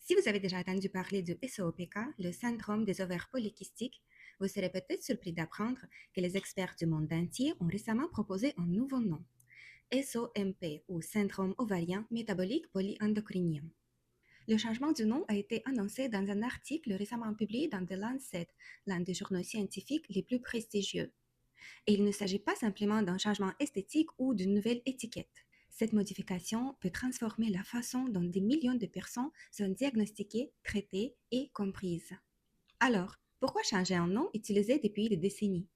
Si vous avez déjà entendu parler du SOPK, le syndrome des ovaires polykystiques, vous serez peut-être surpris d'apprendre que les experts du monde entier ont récemment proposé un nouveau nom, SOMP ou syndrome ovarien métabolique polyendocrinien. Le changement du nom a été annoncé dans un article récemment publié dans The Lancet, l'un des journaux scientifiques les plus prestigieux. Et il ne s'agit pas simplement d'un changement esthétique ou d'une nouvelle étiquette. Cette modification peut transformer la façon dont des millions de personnes sont diagnostiquées, traitées et comprises. Alors, pourquoi changer un nom utilisé depuis des décennies?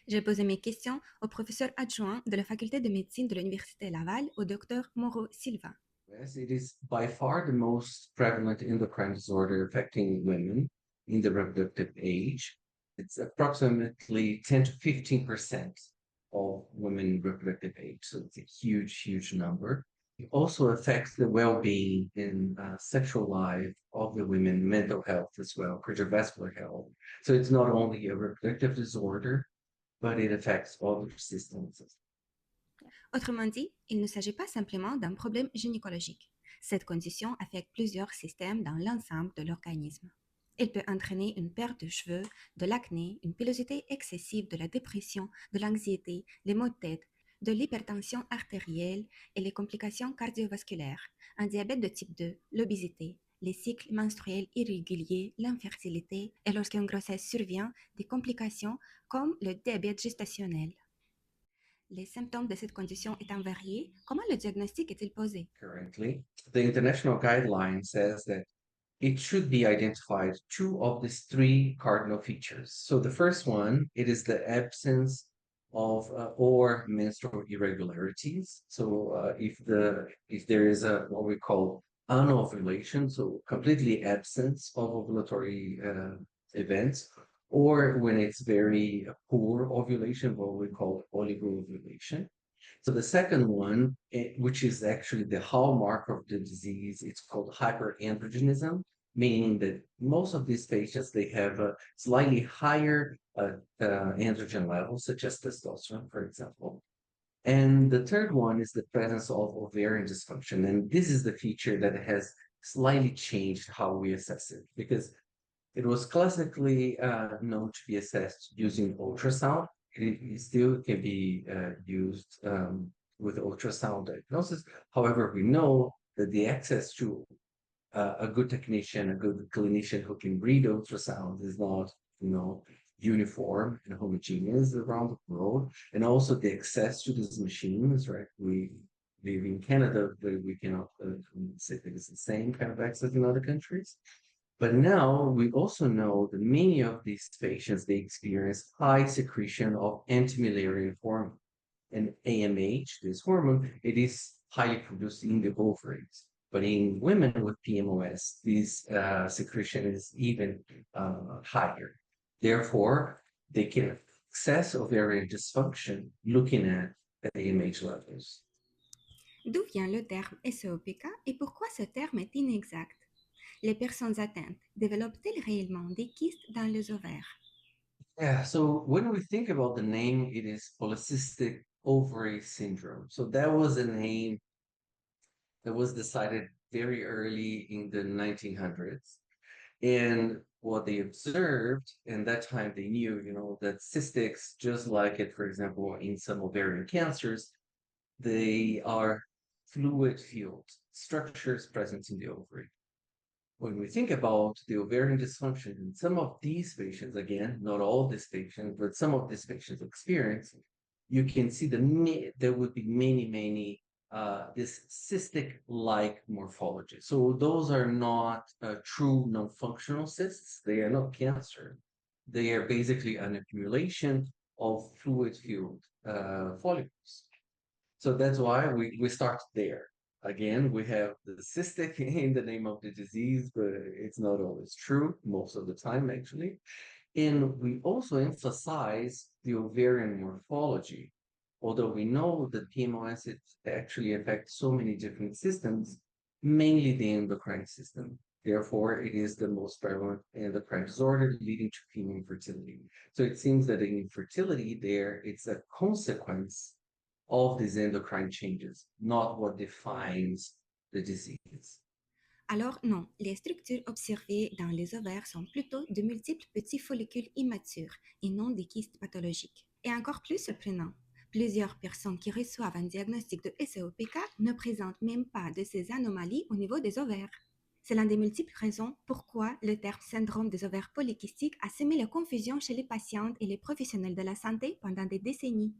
J'ai posé mes questions au professeur adjoint de la faculté de médecine de l'Université Laval, au docteur Moreau Silva. Yes, it is by far the most prevalent endocrine disorder affecting women in the reproductive age. It's approximately 10 to 15% of women in reproductive age. So it's a huge, huge number. It also affects the well-being and sexual life of the women, mental health as well, cardiovascular health. So it's not only a reproductive disorder, but it affects all the systems. Autrement dit, il ne s'agit pas simplement d'un problème gynécologique. Cette condition affecte plusieurs systèmes dans l'ensemble de l'organisme. Elle peut entraîner une perte de cheveux, de l'acné, une pilosité excessive, de la dépression, de l'anxiété, les maux de tête, de l'hypertension artérielle et les complications cardiovasculaires, un diabète de type 2, l'obésité, les cycles menstruels irréguliers, l'infertilité et lorsqu'une grossesse survient, des complications comme le diabète gestationnel. Les symptômes de cette condition étant variés, comment le diagnostic est-il posé? Currently, the international guideline says that it should be identified two of these three cardinal features. So the first one, it is the absence of or menstrual irregularities. So if there is a what we call anovulation, so completely absence of ovulatory events, or when it's very poor ovulation, what we call oligoovulation. So the second one, which is actually the hallmark of the disease, it's called hyperandrogenism, meaning that most of these patients, they have a slightly higher androgen levels, such as testosterone, for example. And the third one is the presence of ovarian dysfunction. And this is the feature that has slightly changed how we assess it because it was classically known to be assessed using ultrasound. It still can be used with ultrasound diagnosis. However, we know that the access to a good technician, a good clinician who can read ultrasound is not, uniform and homogeneous around the world. And also the access to these machines, right? We live in Canada, but we cannot say that it's the same kind of access in other countries. But now we also know that many of these patients, they experience high secretion of anti-Müllerian hormone. And AMH, this hormone, it is highly produced in the ovaries. But in women with PMOS, this secretion is even higher. Therefore, they can have excess ovarian dysfunction looking at AMH levels. D'où vient le terme SOPK et pourquoi ce terme est inexact? Les personnes atteintes développent-elles réellement des kystes dans les ovaires? Yeah, so when we think about the name, it is polycystic ovary syndrome. So that was a name that was decided very early in the 1900s. And what they observed, and that time they knew, that cystics, just like it, for example, in some ovarian cancers, they are fluid-filled structures present in the ovary. When we think about the ovarian dysfunction in some of these patients, again, not all these patients, but some of these patients experience, you can see there would be many this cystic-like morphology. So those are not true non-functional cysts. They are not cancer. They are basically an accumulation of fluid-filled follicles. So that's why we start there. Again, we have the cystic in the name of the disease, but it's not always true, most of the time, actually. And we also emphasize the ovarian morphology. Although we know that PMOS it actually affects so many different systems, mainly the endocrine system. Therefore, it is the most prevalent endocrine disorder leading to female infertility. So it seems that in infertility there, it's a consequence of these endocrine changes, not what defines the disease. Alors non, les structures observées dans les ovaires sont plutôt de multiples petits follicules immatures et non des kystes pathologiques. Et encore plus surprenant, plusieurs personnes qui reçoivent un diagnostic de SOPK ne présentent même pas de ces anomalies au niveau des ovaires. C'est l'une des multiples raisons pourquoi le terme syndrome des ovaires polykystiques a semé la confusion chez les patientes et les professionnels de la santé pendant des décennies.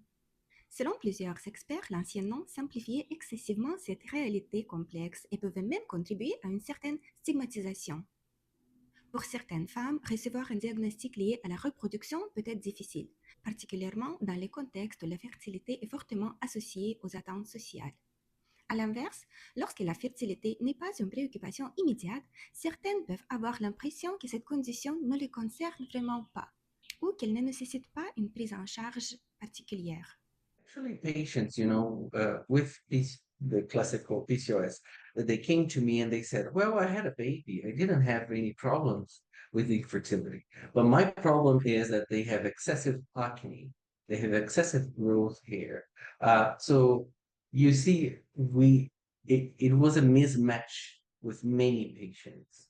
Selon plusieurs experts, l'ancien nom simplifiait excessivement cette réalité complexe et pouvait même contribuer à une certaine stigmatisation. Pour certaines femmes, recevoir un diagnostic lié à la reproduction peut être difficile, particulièrement dans les contextes où la fertilité est fortement associée aux attentes sociales. À l'inverse, lorsque la fertilité n'est pas une préoccupation immédiate, certaines peuvent avoir l'impression que cette condition ne les concerne vraiment pas ou qu'elle ne nécessite pas une prise en charge particulière. Actually, patients, with the classical PCOS, they came to me and they said, "Well, I had a baby. I didn't have any problems with infertility, but my problem is that they have excessive acne. They have excessive growth hair." So you see, it was a mismatch with many patients.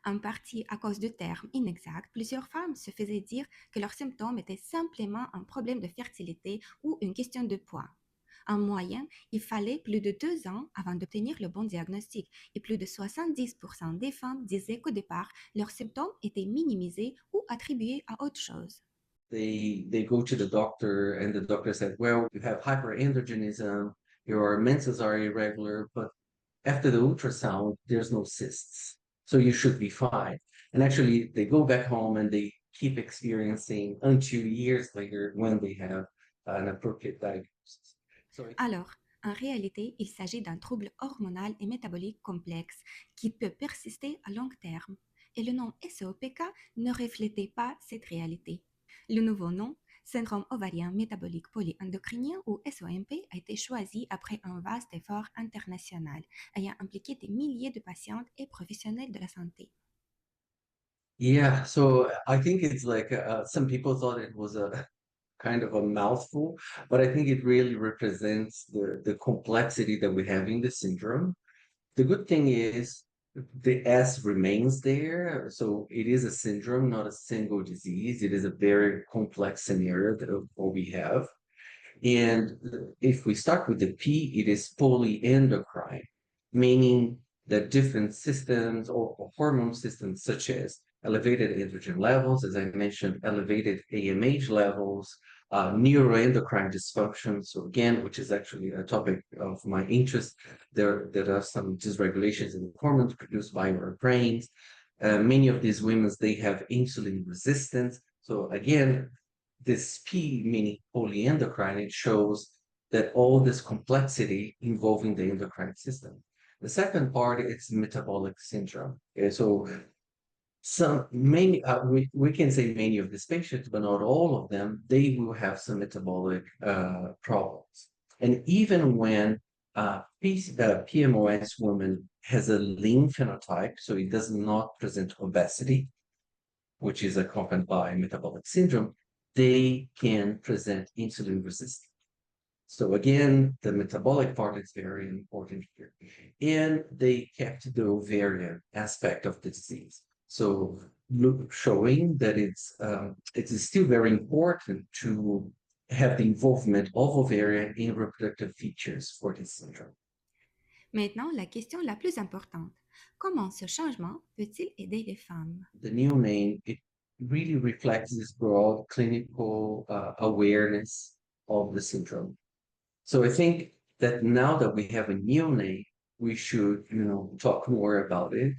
And En partie à cause de termes inexacts, plusieurs femmes se faisaient dire que leurs symptômes étaient simplement un problème de fertilité ou une question de poids. En moyenne, il fallait plus de 2 ans avant d'obtenir le bon diagnostic et plus de 70% des femmes disaient qu'au départ, leurs symptômes étaient minimisés ou attribués à autre chose. they go to the doctor and the doctor said, "Well, you have hyperandrogenism, your menses are irregular, but after the ultrasound, there's no cysts. So you should be fine." And actually, they go back home and they keep experiencing until years later when they have an appropriate diagnosis. So I think Alors, en réalité, il s'agit d'un trouble hormonal et métabolique complexe qui peut persister à long terme. Et le nom SOPK ne reflétait pas cette réalité. Le nouveau nom, syndrome ovarien métabolique polyendocrinien ou SOMP, a été choisi après un vaste effort international ayant impliqué des milliers de patientes et professionnels de la santé. yeah, so I think it's like some people thought it was a kind of a mouthful, but I think it really represents the complexity that we have in the syndrome. The good thing is the S remains there. So it is a syndrome, not a single disease. It is a very complex scenario that what we have. And if we start with the P, it is polyendocrine, meaning that different systems or hormone systems, such as elevated androgen levels, as I mentioned, elevated AMH levels, neuroendocrine dysfunction. So again, which is actually a topic of my interest, there are some dysregulations in hormones produced by our brains. Many of these women, they have insulin resistance. So again, this P, meaning polyendocrine, it shows that all this complexity involving the endocrine system. The second part is metabolic syndrome. Okay, so we can say many of these patients, but not all of them, they will have some metabolic problems. And even when PMOS woman has a lean phenotype, so it does not present obesity, which is accompanied by metabolic syndrome, they can present insulin resistance. So again, the metabolic part is very important here. And they kept the ovarian aspect of the disease. So showing that it is still very important to have the involvement of ovarian in reproductive features for this syndrome. Maintenant, la question la plus importante. Comment ce changement peut-il aider les femmes? The new name, it really reflects this broad clinical awareness of the syndrome. So I think that now that we have a new name, we should, talk more about it.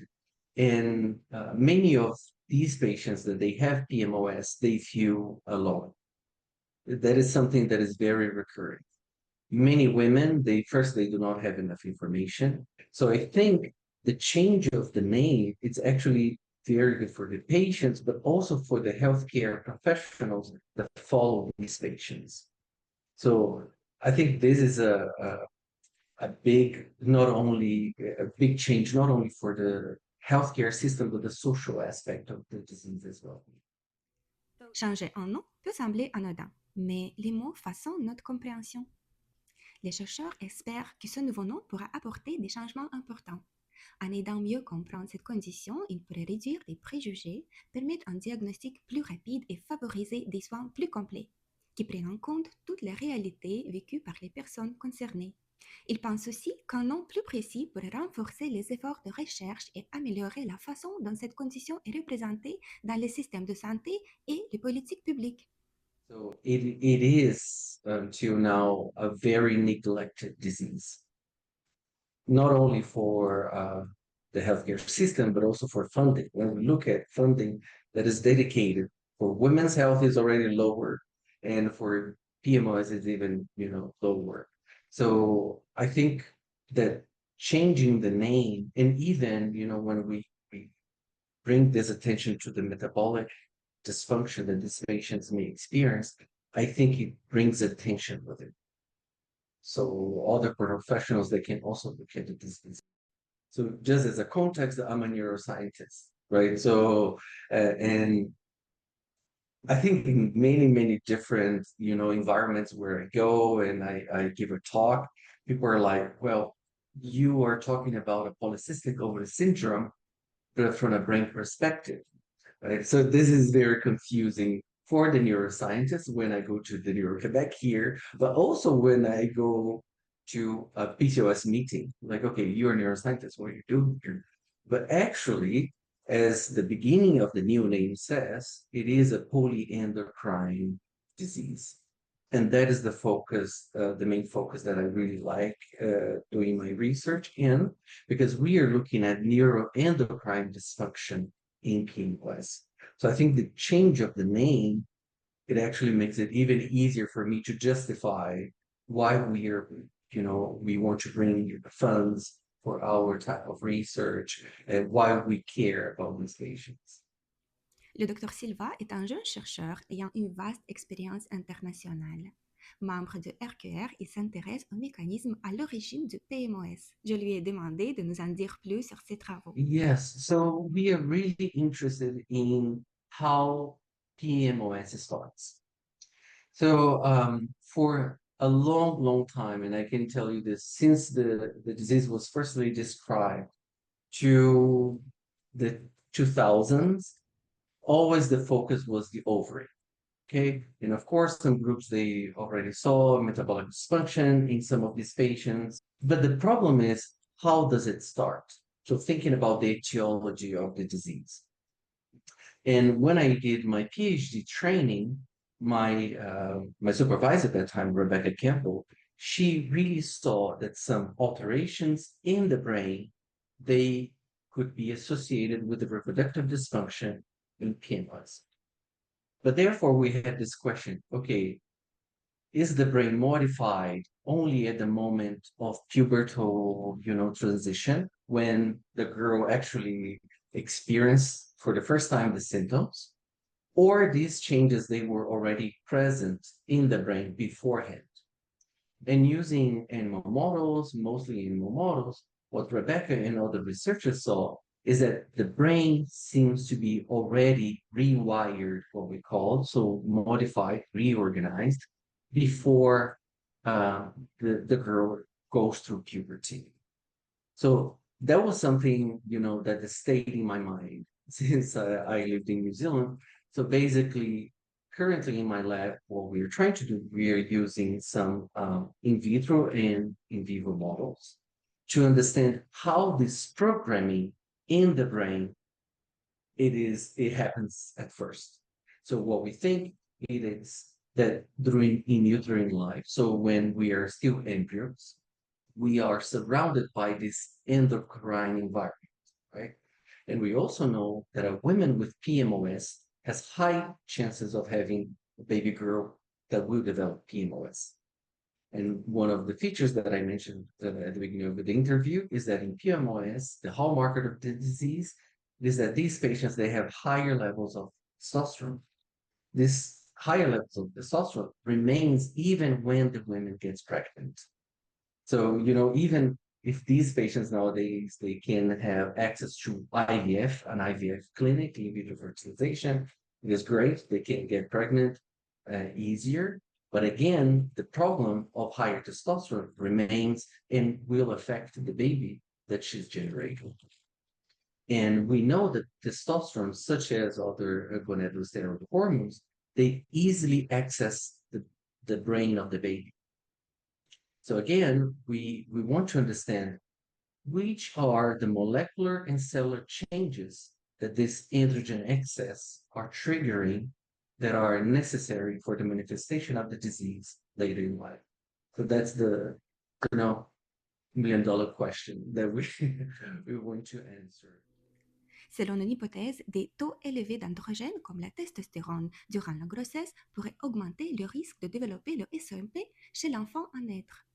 And many of these patients that they have PMOS, they feel alone. That is something that is very recurring. Many women, they do not have enough information. So I think the change of the name, it's actually very good for the patients, but also for the healthcare professionals that follow these patients. So I think this is a big, not only a big change, not only for the healthcare system, but the social aspect of the disease as well. Changer un nom peut sembler anodin, mais les mots façonnent notre compréhension. Les chercheurs espèrent que ce nouveau nom pourra apporter des changements importants. En aidant mieux comprendre cette condition, il pourrait réduire les préjugés, permettre un diagnostic plus rapide et favoriser des soins plus complets, qui prennent en compte toutes les réalités vécues par les personnes concernées. Il pense aussi qu'un nom plus précis pourrait renforcer les efforts de recherche et améliorer la façon dont cette condition est représentée dans les systèmes de santé et les politiques publiques. So it is till now a very neglected disease, not only for the healthcare system, but also for funding. When we look at funding that is dedicated for women's health is already lower, and for PMOs is even, lower. So I think that changing the name, and even, when we bring this attention to the metabolic dysfunction that these patients may experience, I think it brings attention with it. So other professionals, they can also look at the disease. So just as a context, I'm a neuroscientist, right? So, and I think in many, many different, environments where I go and I give a talk, people are like, well, you are talking about a polycystic ovary syndrome, but from a brain perspective, right? So this is very confusing for the neuroscientists when I go to the Neuro Quebec here, but also when I go to a PCOS meeting, like, okay, you're a neuroscientist, what do you do here? But actually, as the beginning of the new name says, it is a polyendocrine disease. And that is the focus, the main focus that I really like doing my research in, because we are looking at neuroendocrine dysfunction in PMOS. So I think the change of the name, it actually makes it even easier for me to justify why we want to bring funds for our type of research and why we care about these patients. Le Dr Silva est un jeune chercheur ayant une vaste expérience internationale. Membre de RQR, il s'intéresse aux mécanismes à l'origine du PMOS. Je lui ai demandé de nous en dire plus sur ses travaux. Yes, so we are really interested in how PMOS starts. So for a long, long time, and I can tell you this, since the disease was firstly described to the 2000s, always the focus was the ovary. Okay, and of course, some groups they already saw metabolic dysfunction in some of these patients. But the problem is, how does it start? So thinking about the etiology of the disease. And when I did my PhD training, my supervisor at that time, Rebecca Campbell, she really saw that some alterations in the brain they could be associated with the reproductive dysfunction in PMOS. But therefore, we had this question: okay, is the brain modified only at the moment of pubertal, transition when the girl actually experienced for the first time the symptoms? Or these changes, they were already present in the brain beforehand? And using animal models, mostly animal models, what Rebecca and other researchers saw is that the brain seems to be already rewired, what we call, so modified, reorganized, before the girl goes through puberty. So that was something, that stayed in my mind since I lived in New Zealand. So basically, currently in my lab, what we're trying to do, we are using some in vitro and in vivo models to understand how this programming in the brain it happens at first. So what we think it is that during in uterine life, so when we are still embryos, we are surrounded by this endocrine environment, right? And we also know that a woman with PMOS has high chances of having a baby girl that will develop PMOS. And one of the features that I mentioned at the beginning of the interview is that in PMOS, the hallmark of the disease is that these patients, they have higher levels of testosterone. This higher levels of testosterone remains even when the woman gets pregnant. So, even if these patients nowadays, they can have access to IVF, an IVF clinic, in vitro fertilization, it is great. They can get pregnant easier. But again, the problem of higher testosterone remains and will affect the baby that she's generating. And we know that testosterone, such as other gonadotropin hormones, they easily access the brain of the baby. So again, we want to understand which are the molecular and cellular changes that this androgen excess are triggering that are necessary for the manifestation of the disease later in life. So that's the $1 million question that we want to answer. Selon une hypothèse, des taux élevés d'androgènes comme la testostérone durant la grossesse pourraient augmenter le risque de développer le SOMP chez l'enfant à naître.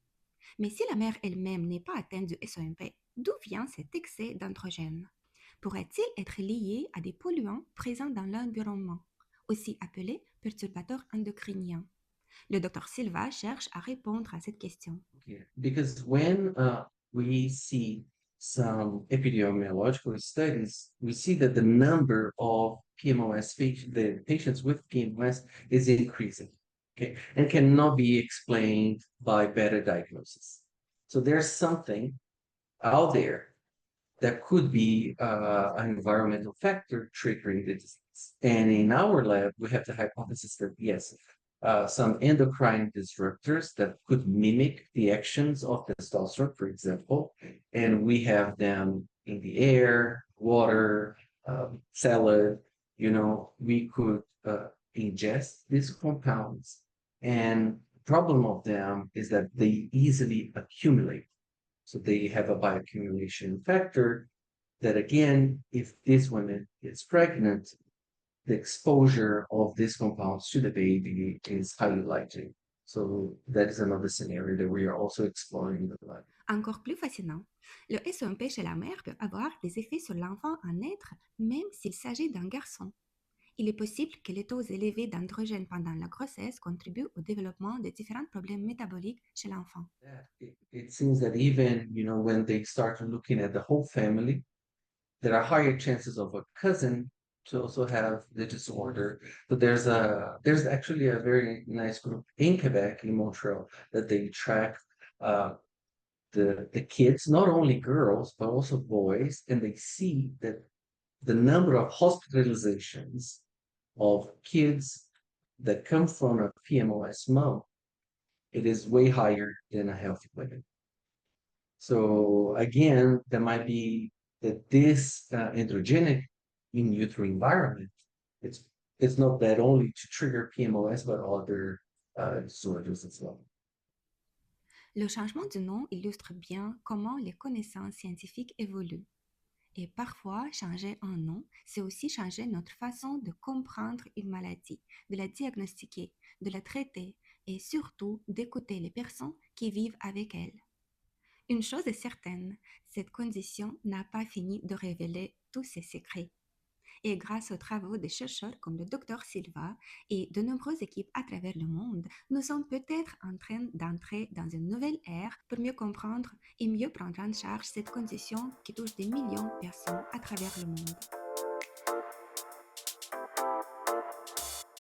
Mais si la mère elle-même n'est pas atteinte du SOMP, d'où vient cet excès d'androgènes? Pourrait-il être lié à des polluants présents dans l'environnement, aussi appelés perturbateurs endocriniens? Le docteur Silva cherche à répondre à cette question. Yeah, because when we see some epidemiological studies, we see that the number of PMOS the patients with PMOS is increasing, okay, and cannot be explained by better diagnosis. So there's something out there that could be an environmental factor triggering the disease. And in our lab, we have the hypothesis that yes, some endocrine disruptors that could mimic the actions of testosterone, for example, and we have them in the air, water, salad. We could ingest these compounds, and the problem of them is that they easily accumulate. So they have a bioaccumulation factor that, again, if this woman is pregnant, the exposure of these compounds to the baby is highly likely. So that is another scenario that we are also exploring in the lab. Encore plus fascinant, le SOMP chez la mère peut avoir des effets sur l'enfant à naître même s'il s'agit d'un garçon. Il est possible que les taux élevés d'androgènes pendant la grossesse contribuent au développement de différents problèmes métaboliques chez l'enfant. It seems that even, when they start looking at the whole family, there are higher chances of a cousin to also have the disorder. So there's actually a very nice group in Quebec, in Montreal, that they track the kids, not only girls but also boys, and they see that the number of hospitalizations of kids that come from a PMOS mom, it is way higher than a healthy woman. So again, there might be that this androgenic in utero environment, it's it's not that only to trigger PMOS, but other disorders as well. Le changement du nom illustre bien comment les connaissances scientifiques évoluent. Et parfois, changer un nom, c'est aussi changer notre façon de comprendre une maladie, de la diagnostiquer, de la traiter et surtout d'écouter les personnes qui vivent avec elle. Une chose est certaine, cette condition n'a pas fini de révéler tous ses secrets. Et grâce aux travaux de chercheurs comme le docteur Silva et de nombreuses équipes à travers le monde, nous sommes peut-être en train d'entrer dans une nouvelle ère pour mieux comprendre et mieux prendre en charge cette condition qui touche des millions de personnes à travers le monde.